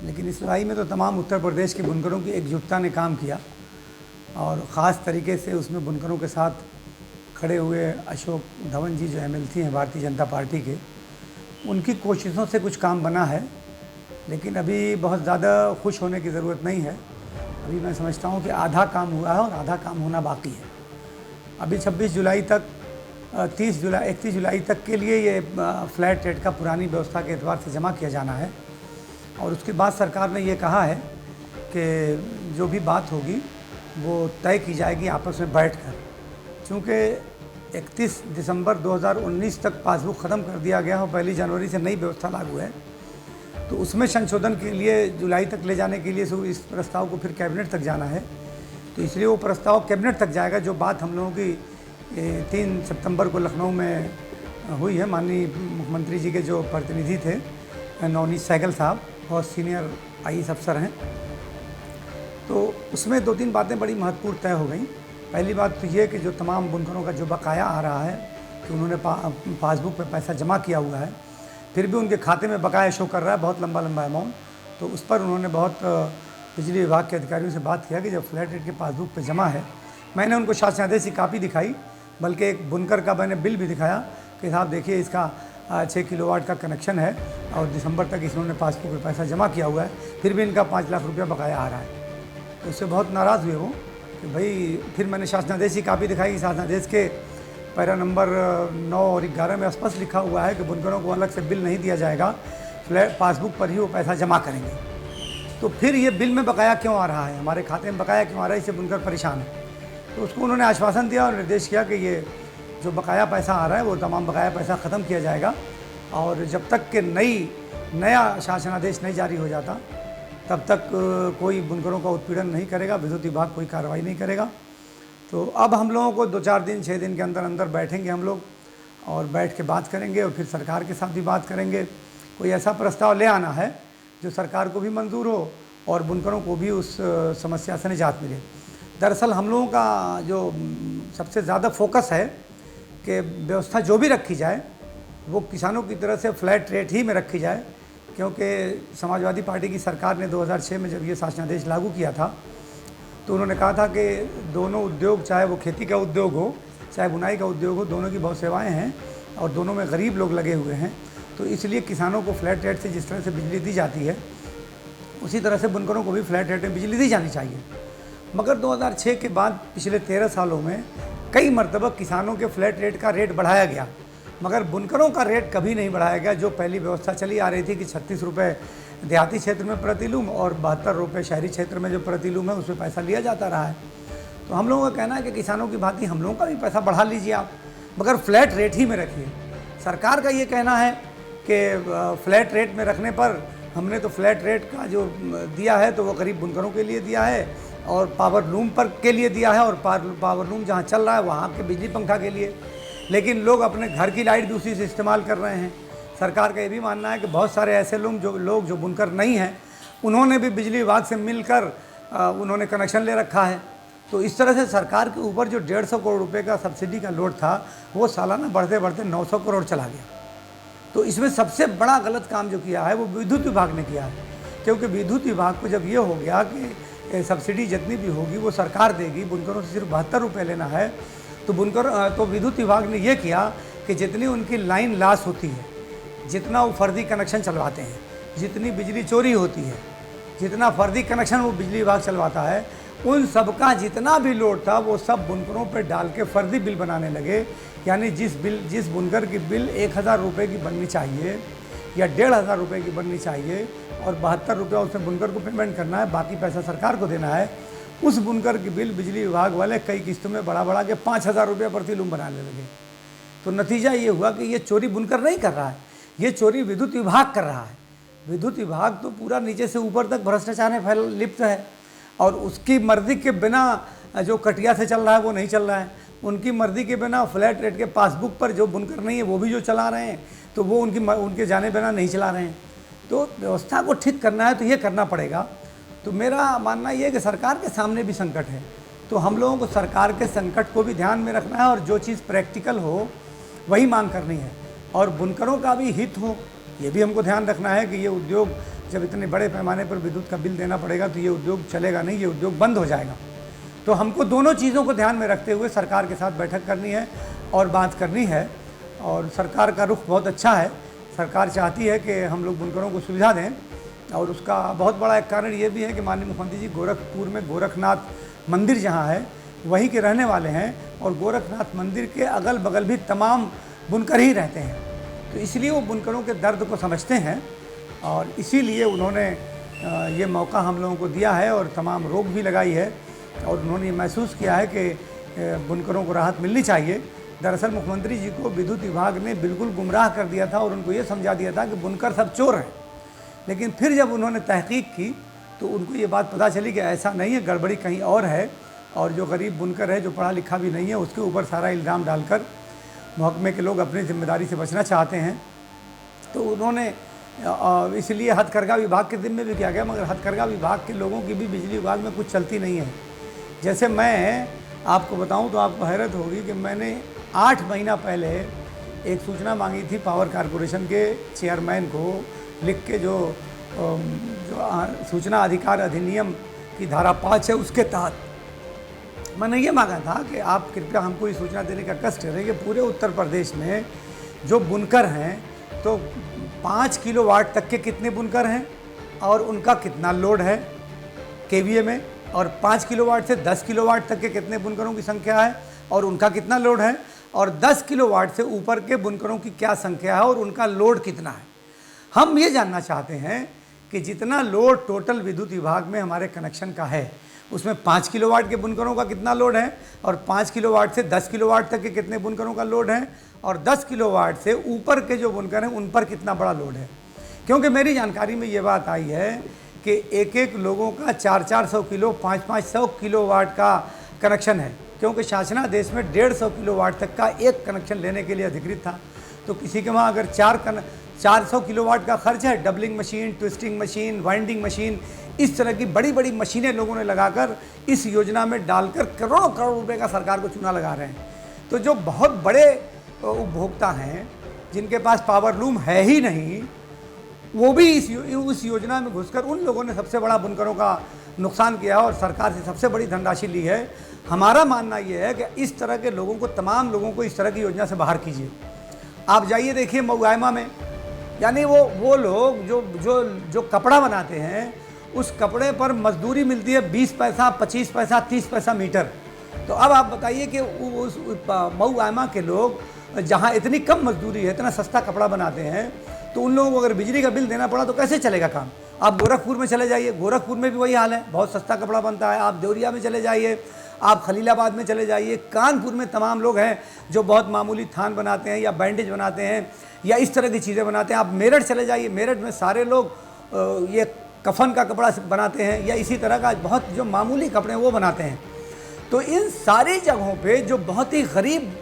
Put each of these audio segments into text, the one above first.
लेकिन इस लड़ाई में तो तमाम उत्तर प्रदेश के बुनकरों की एकजुटता ने काम किया और ख़ास तरीके से उसमें बुनकरों के साथ खड़े हुए अशोक धवन जी जो एमएलसी हैं भारतीय जनता पार्टी के, उनकी कोशिशों से कुछ काम बना है। लेकिन अभी बहुत ज़्यादा खुश होने की ज़रूरत नहीं है। अभी मैं समझता हूँ कि आधा काम हुआ है और आधा काम होना बाकी है। अभी 26 जुलाई तक 31 जुलाई तक के लिए ये फ्लैट रेट का पुरानी व्यवस्था के एतबार से जमा किया जाना है और उसके बाद सरकार ने ये कहा है कि जो भी बात होगी वो तय की जाएगी आपस में बैठकर। चूँकि 31 दिसंबर 2019 तक पासबुक ख़त्म कर दिया गया और 1 जनवरी से नई व्यवस्था लागू है, तो उसमें संशोधन के लिए जुलाई तक ले जाने के लिए इस प्रस्ताव को फिर कैबिनेट तक जाना है। तो इसलिए वो प्रस्ताव कैबिनेट तक जाएगा। जो बात हम लोगों की 3 सितंबर को लखनऊ में हुई है, माननीय मुख्यमंत्री जी के जो प्रतिनिधि थे नवनीत सहगल साहब, बहुत सीनियर आईएएस अफसर हैं, तो उसमें 2-3 बातें बड़ी महत्वपूर्ण तय हो गई। पहली बात तो ये कि जो तमाम बुनकरों का जो बकाया आ रहा है कि उन्होंने पासबुक पे पैसा जमा किया हुआ है, फिर भी उनके खाते में बकाया शो कर रहा है बहुत लंबा अमाउंट, तो उस पर उन्होंने बहुत बिजली विभाग के अधिकारियों से बात किया कि जब फ्लैट रेट के पासबुक पे जमा है, मैंने उनको शासनादेश की कापी दिखाई, बल्कि एक बुनकर का मैंने बिल भी दिखाया कि साहब देखिए इसका 6 किलोवाट का कनेक्शन है और दिसंबर तक इन्होंने पासबुक पे पैसा जमा किया हुआ है, फिर भी इनका 5 लाख रुपया बकाया आ रहा है। तो उससे बहुत नाराज़ हुए वो कि भाई, फिर मैंने शासनादेश की कापी दिखाई। शासनादेश के पैरा नंबर 9 और 11 में स्पष्ट लिखा हुआ है कि बुनकरों को अलग से बिल नहीं दिया जाएगा, फ्लैट पासबुक पर ही वो पैसा जमा करेंगे। तो फिर ये बिल में बकाया क्यों आ रहा है, हमारे खाते में बकाया क्यों आ रहा है, इससे बुनकर परेशान है। तो उसको उन्होंने आश्वासन दिया और निर्देश किया कि ये जो बकाया पैसा आ रहा है वो तमाम बकाया पैसा ख़त्म किया जाएगा और जब तक कि नया शासनादेश नहीं जारी हो जाता तब तक कोई बुनकरों का उत्पीड़न नहीं करेगा, विद्युत विभाग कोई कार्रवाई नहीं करेगा। तो अब हम लोगों को 2-4 दिन 6 दिन के अंदर बैठेंगे हम लोग और बैठ के बात करेंगे और फिर सरकार के साथ भी बात करेंगे। कोई ऐसा प्रस्ताव ले आना है जो सरकार को भी मंजूर हो और बुनकरों को भी उस समस्या से निजात मिले। दरअसल हम लोगों का जो सबसे ज़्यादा फोकस है कि व्यवस्था जो भी रखी जाए वो किसानों की तरह से फ्लैट रेट ही में रखी जाए, क्योंकि समाजवादी पार्टी की सरकार ने 2006 में जब ये शासनादेश लागू किया था तो उन्होंने कहा था कि दोनों उद्योग, चाहे वो खेती का उद्योग हो चाहे बुनाई का उद्योग हो, दोनों की बहुत सेवाएं हैं और दोनों में गरीब लोग लगे हुए हैं। तो इसलिए किसानों को फ्लैट रेट से जिस तरह से बिजली दी जाती है उसी तरह से बुनकरों को भी फ्लैट रेट में बिजली दी जानी चाहिए। मगर 2006 के बाद पिछले 13 सालों में कई मरतबा किसानों के फ्लैट रेट का रेट बढ़ाया गया, मगर बुनकरों का रेट कभी नहीं बढ़ाया गया। जो पहली व्यवस्था चली आ रही थी कि 36 रुपये देहाती क्षेत्र में प्रति लूम और 72 रुपये शहरी क्षेत्र में जो प्रति लूम है उसमें पैसा लिया जाता रहा है। तो हम लोगों का कहना है कि किसानों की भांति हम लोगों का भी पैसा बढ़ा लीजिए आप, मगर फ्लैट रेट ही में रखिए। सरकार का ये कहना है कि फ्लैट रेट में रखने पर हमने तो फ्लैट रेट का जो दिया है तो वो गरीब बुनकरों के लिए दिया है और पावर लूम पर के लिए दिया है और पावर लूम जहाँ चल रहा है वहाँ के बिजली पंखा के लिए, लेकिन लोग अपने घर की लाइट भी उसी से इस्तेमाल कर रहे हैं। सरकार का ये भी मानना है कि बहुत सारे ऐसे लोग जो बुनकर नहीं हैं उन्होंने भी बिजली विभाग से मिलकर उन्होंने कनेक्शन ले रखा है। तो इस तरह से सरकार के ऊपर जो 150 करोड़ रुपए का सब्सिडी का लोड था वो सालाना बढ़ते बढ़ते 900 करोड़ चला गया। तो इसमें सबसे बड़ा गलत काम जो किया है वो विद्युत विभाग ने किया है, क्योंकि विद्युत विभाग को जब ये हो गया कि सब्सिडी जितनी भी होगी वो सरकार देगी, बुनकरों से सिर्फ 72 रुपये लेना है, तो विद्युत विभाग ने ये किया कि जितनी उनकी लाइन लॉस होती है, जितना वो फर्जी कनेक्शन चलवाते हैं, जितनी बिजली चोरी होती है, जितना फर्जी कनेक्शन वो बिजली विभाग चलवाता है, उन सब का जितना भी लोड था वो सब बुनकरों पर डाल के फर्जी बिल बनाने लगे। यानी जिस बुनकर की बिल 1000 रुपये की बननी चाहिए या 1500 रुपये की बननी चाहिए और 72 रुपया उसमें बुनकर को पेमेंट करना है, बाकी पैसा सरकार को देना है, उस बुनकर की बिल बिजली विभाग वाले कई किस्तों में बढ़ा के 5000 रुपये प्रति लूम बनाने लगे। तो नतीजा ये हुआ कि ये चोरी बुनकर नहीं कर रहा है, ये चोरी विद्युत विभाग कर रहा है। विद्युत विभाग तो पूरा नीचे से ऊपर तक भ्रष्टाचार में लिप्त है और उसकी मर्जी के बिना जो कटिया से चल रहा है वो नहीं चल रहा है। उनकी मर्जी के बिना फ्लैट रेट के पासबुक पर जो बुनकर नहीं है वो भी जो चला रहे हैं तो वो उनके जाने बिना नहीं चला रहे हैं। तो व्यवस्था को ठीक करना है तो ये करना पड़ेगा। तो मेरा मानना ये है कि सरकार के सामने भी संकट है, तो हम लोगों को सरकार के संकट को भी ध्यान में रखना है और जो चीज़ प्रैक्टिकल हो वही मांग करनी है और बुनकरों का भी हित हो ये भी हमको ध्यान रखना है कि ये उद्योग जब इतने बड़े पैमाने पर विद्युत का बिल देना पड़ेगा तो ये उद्योग चलेगा नहीं, ये उद्योग बंद हो जाएगा। तो हमको दोनों चीज़ों को ध्यान में रखते हुए सरकार के साथ बैठक करनी है और बात करनी है। और सरकार का रुख बहुत अच्छा है, सरकार चाहती है कि हम लोग बुनकरों को सुविधा दें। और उसका बहुत बड़ा एक कारण ये भी है कि माननीय मुख्यमंत्री जी गोरखपुर में गोरखनाथ मंदिर जहाँ है वहीं के रहने वाले हैं, और गोरखनाथ मंदिर के अगल बगल भी तमाम बुनकर ही रहते हैं। तो इसलिए वो बुनकरों के दर्द को समझते हैं और इसीलिए उन्होंने ये मौका हम लोगों को दिया है और तमाम रोक भी लगाई है। और उन्होंने ये महसूस किया है कि बुनकरों को राहत मिलनी चाहिए। दरअसल मुख्यमंत्री जी को विद्युत विभाग ने बिल्कुल गुमराह कर दिया था और उनको ये समझा दिया था कि बुनकर सब चोर हैं। लेकिन फिर जब उन्होंने तहकीक की तो उनको ये बात पता चली कि ऐसा नहीं है, गड़बड़ी कहीं और है। और जो गरीब बुनकर है, जो पढ़ा लिखा भी नहीं है, उसके ऊपर सारा इल्ज़ाम डालकर महकमे के लोग अपनी जिम्मेदारी से बचना चाहते हैं। तो उन्होंने इसलिए हथकरघा विभाग के ज़िम्मे भी किया गया, मगर हथकरघा विभाग के लोगों की भी बिजली विभाग में कुछ चलती नहीं है। जैसे मैं आपको बताऊं तो आपको हैरत होगी कि मैंने 8 महीना पहले एक सूचना मांगी थी पावर कॉरपोरेशन के चेयरमैन को लिख के, जो सूचना अधिकार अधिनियम की धारा 5 है उसके तहत मैंने ये मांगा था कि आप कृपया हमको ये सूचना देने का कष्ट करें कि पूरे उत्तर प्रदेश में जो बुनकर हैं तो 5 किलोवाट तक के कितने बुनकर हैं और उनका कितना लोड है केवीए में, और 5 किलोवाट से 10 किलोवाट तक के कितने बुनकरों की संख्या है और उनका कितना लोड है, और 10 किलोवाट से ऊपर के बुनकरों की क्या संख्या है और उनका लोड कितना है। हम ये जानना चाहते हैं कि जितना लोड टोटल विद्युत विभाग में हमारे कनेक्शन का है उसमें 5 किलोवाट के बुनकरों का कितना लोड है और 5 किलोवाट से 10 किलोवाट तक के कितने बुनकरों का लोड है, और 10 किलोवाट से ऊपर के जो बुनकर हैं उन पर कितना बड़ा लोड है। क्योंकि मेरी जानकारी में ये बात आई है कि एक लोगों का 400 किलो 500 किलोवाट का कनेक्शन है, क्योंकि शासनादेश में 150 किलोवाट तक का एक कनेक्शन लेने के लिए अधिकृत था। तो किसी के वहाँ अगर 400 किलोवाट का खर्च है, doubling machine, twisting machine, winding machine, इस तरह की बड़ी बड़ी मशीनें लोगों ने लगाकर इस योजना में डालकर करोड़ों करोड़ रुपए का सरकार को चूना लगा रहे हैं। तो जो बहुत बड़े उपभोक्ता हैं जिनके पास पावर लूम है ही नहीं, वो भी उस योजना में घुसकर उन लोगों ने सबसे बड़ा बुनकरों का नुकसान किया और सरकार से सबसे बड़ी धनराशि ली है। हमारा मानना ये है कि इस तरह के लोगों को, तमाम लोगों को इस तरह की योजना से बाहर कीजिए। आप जाइए देखिए मऊआयमा में, यानी वो लोग जो कपड़ा बनाते हैं उस कपड़े पर मजदूरी मिलती है 20 पैसा, 25 पैसा, 30 पैसा मीटर। तो अब आप बताइए कि उस मऊआयमा के लोग जहाँ इतनी कम मजदूरी है, इतना सस्ता कपड़ा बनाते हैं, तो उन लोगों को अगर बिजली का बिल देना पड़ा तो कैसे चलेगा काम। आप गोरखपुर में चले जाइए, गोरखपुर में भी वही हाल है, बहुत सस्ता कपड़ा बनता है। आप देवरिया में चले जाइए, आप खलीलाबाद में चले जाइए, कानपुर में तमाम लोग हैं जो बहुत मामूली थान बनाते हैं या बैंडेज बनाते हैं या इस तरह की चीज़ें बनाते हैं। आप मेरठ चले जाइए, मेरठ में सारे लोग ये कफन का कपड़ा बनाते हैं या इसी तरह का बहुत जो मामूली कपड़े हैं वो बनाते हैं। तो इन सारी जगहों पे जो बहुत ही गरीब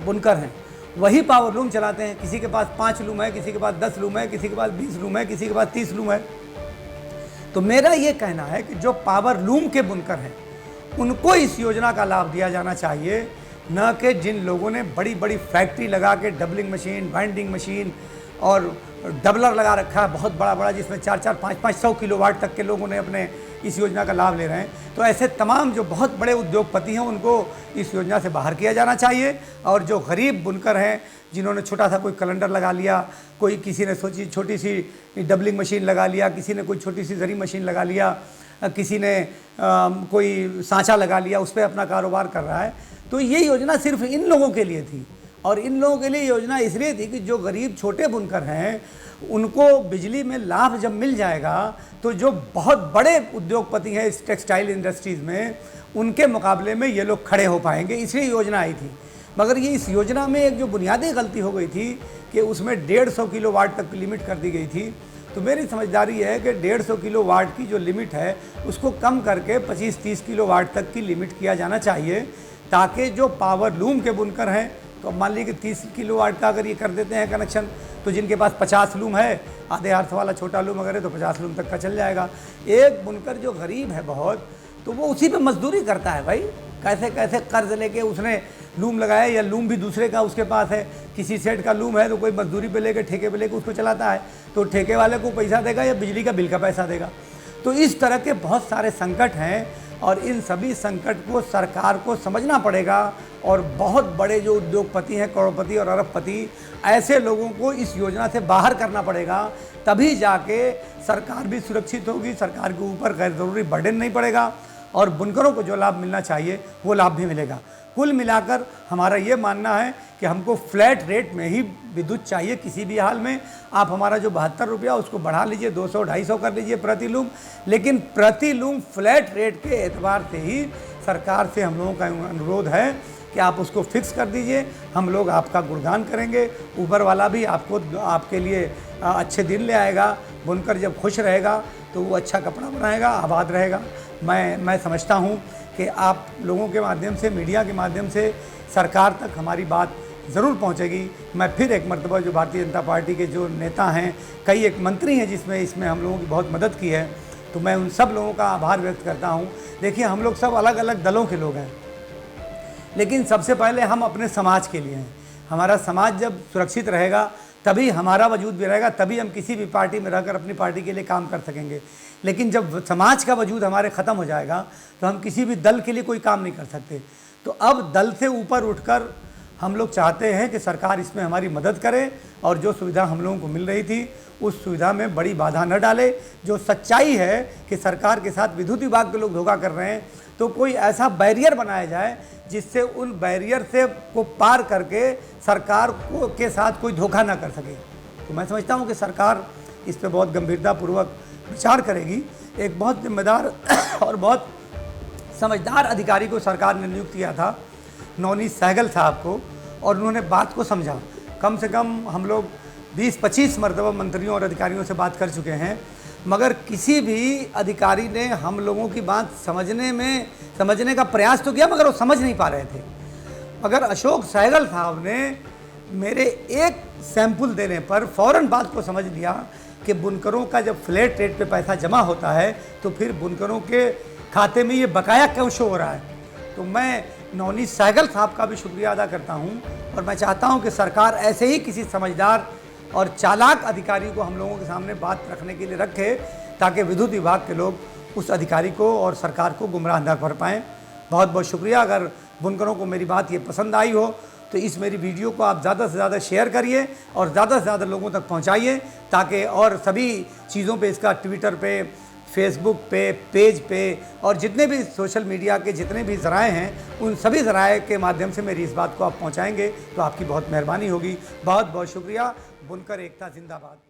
बुनकर हैं वही पावर लूम चलाते हैं। किसी के पास 5 लूम है, किसी के पास 10 लूम है, किसी के पास 20 लूम है, किसी के पास 30 लूम है। तो मेरा ये कहना है कि जो पावर लूम के बुनकर हैं उनको इस योजना का लाभ दिया जाना चाहिए, न कि जिन लोगों ने बड़ी बड़ी फैक्ट्री लगा के डबलिंग मशीन, बाइंडिंग मशीन और डबलर लगा रखा है बहुत बड़ा बड़ा, जिसमें 400, 500 किलोवाट तक के लोगों ने अपने इस योजना का लाभ ले रहे हैं। तो ऐसे तमाम जो बहुत बड़े उद्योगपति हैं उनको इस योजना से बाहर किया जाना चाहिए। और जो गरीब बुनकर हैं जिन्होंने छोटा सा कोई कैलेंडर लगा लिया, कोई किसी ने सोची छोटी सी डबलिंग मशीन लगा लिया, किसी ने कोई छोटी सी जरी मशीन लगा लिया, किसी ने कोई सांचा लगा लिया, उस पर अपना कारोबार कर रहा है। तो ये योजना सिर्फ इन लोगों के लिए थी, और इन लोगों के लिए योजना इसलिए थी कि जो गरीब छोटे बुनकर हैं उनको बिजली में लाभ जब मिल जाएगा तो जो बहुत बड़े उद्योगपति हैं इस टेक्सटाइल इंडस्ट्रीज़ में उनके मुकाबले में ये लोग खड़े हो पाएंगे, इसलिए योजना आई थी। मगर ये इस योजना में एक जो बुनियादी गलती हो गई थी कि उसमें 150 किलोवाट तक लिमिट कर दी गई थी। तो मेरी समझदारी है कि 150 किलोवाट की जो लिमिट है उसको कम करके 25-30 किलोवाट तक की लिमिट किया जाना चाहिए, ताकि जो पावर लूम के बुनकर हैं, तो मान लीजिए कि 30 किलोवाट का अगर ये कर देते हैं कनेक्शन, तो जिनके पास 50 लूम है, आधे हाथ वाला छोटा लूम अगर है तो 50 लूम तक का चल जाएगा। एक बुनकर जो गरीब है बहुत, तो वो उसी पे मजदूरी करता है भाई, कैसे कैसे कर्ज लेके उसने लूम लगाया, या लूम भी दूसरे का उसके पास है, किसी सेठ का लूम है तो कोई मजदूरी पे लेके ठेके पे लेके उसको चलाता है। तो ठेके वाले को पैसा देगा या बिजली का बिल का पैसा देगा। तो इस तरह के बहुत सारे संकट हैं और इन सभी संकट को सरकार को समझना पड़ेगा और बहुत बड़े जो उद्योगपति हैं, करोड़पति और अरबपति, ऐसे लोगों को इस योजना से बाहर करना पड़ेगा। तभी जाके सरकार भी सुरक्षित होगी, सरकार के ऊपर गैर ज़रूरी बर्डन नहीं पड़ेगा और बुनकरों को जो लाभ मिलना चाहिए वो लाभ भी मिलेगा। कुल मिलाकर हमारा ये मानना है कि हमको फ्लैट रेट में ही विद्युत चाहिए किसी भी हाल में। आप हमारा जो 72 रुपया उसको बढ़ा लीजिए, 200-250 कर लीजिए प्रति लूम, लेकिन प्रति लूम फ्लैट रेट के एतबार से ही सरकार से हम लोगों का अनुरोध है कि आप उसको फिक्स कर दीजिए। हम लोग आपका गुणगान करेंगे, ऊपर वाला भी आपके लिए अच्छे दिन ले आएगा। बुनकर जब खुश रहेगा तो वो अच्छा कपड़ा बनाएगा, आबाद रहेगा। मैं समझता हूँ कि आप लोगों के माध्यम से, मीडिया के माध्यम से सरकार तक हमारी बात ज़रूर पहुंचेगी। मैं फिर एक मर्तबा जो भारतीय जनता पार्टी के जो नेता हैं, कई एक मंत्री हैं जिसमें इसमें हम लोगों की बहुत मदद की है, तो मैं उन सब लोगों का आभार व्यक्त करता हूं। देखिए, हम लोग सब अलग अलग दलों के लोग हैं, लेकिन सबसे पहले हम अपने समाज के लिए हैं। हमारा समाज जब सुरक्षित रहेगा तभी हमारा वजूद भी रहेगा, तभी हम किसी भी पार्टी में रहकर अपनी पार्टी के लिए काम कर सकेंगे। लेकिन जब समाज का वजूद हमारे ख़त्म हो जाएगा तो हम किसी भी दल के लिए कोई काम नहीं कर सकते। तो अब दल से ऊपर उठकर हम लोग चाहते हैं कि सरकार इसमें हमारी मदद करे और जो सुविधा हम लोगों को मिल रही थी उस सुविधा में बड़ी बाधा न डाले। जो सच्चाई है कि सरकार के साथ विद्युत विभाग के लोग धोखा कर रहे हैं, तो कोई ऐसा बैरियर बनाया जाए जिससे उन बैरियर से को पार करके सरकार को के साथ कोई धोखा ना कर सके। तो मैं समझता हूँ कि सरकार इस पर बहुत गंभीरतापूर्वक विचार करेगी। एक बहुत जिम्मेदार और बहुत समझदार अधिकारी को सरकार ने नियुक्त किया था, नवनीत सहगल साहब को, और उन्होंने बात को समझा। कम से कम हम लोग 20-25 मरतबा मंत्रियों और अधिकारियों से बात कर चुके हैं, मगर किसी भी अधिकारी ने हम लोगों की बात समझने का प्रयास तो किया, मगर वो समझ नहीं पा रहे थे। मगर अशोक सहगल साहब ने मेरे एक सैंपल देने पर फ़ौरन बात को समझ लिया कि बुनकरों का जब फ्लैट रेट पे पैसा जमा होता है तो फिर बुनकरों के खाते में ये बकाया क्यों शो हो रहा है। तो मैं नवनीत सहगल साहब का भी शुक्रिया अदा करता हूँ और मैं चाहता हूँ कि सरकार ऐसे ही किसी समझदार और चालाक अधिकारी को हम लोगों के सामने बात रखने के लिए रखे, ताकि विद्युत विभाग के लोग उस अधिकारी को और सरकार को गुमराह न कर पाएँ। बहुत बहुत शुक्रिया। अगर बुनकरों को मेरी बात ये पसंद आई हो तो इस मेरी वीडियो को आप ज़्यादा से ज़्यादा शेयर करिए और ज़्यादा से ज़्यादा लोगों तक पहुँचाइए, ताकि और सभी चीज़ों पे इसका ट्विटर पे, फेसबुक पे, पेज पे और जितने भी सोशल मीडिया के जितने भी ज़राए हैं, उन सभी ज़राए के माध्यम से मेरी इस बात को आप पहुँचाएँगे तो आपकी बहुत मेहरबानी होगी। बहुत बहुत शुक्रिया। बुनकर एकता जिंदाबाद।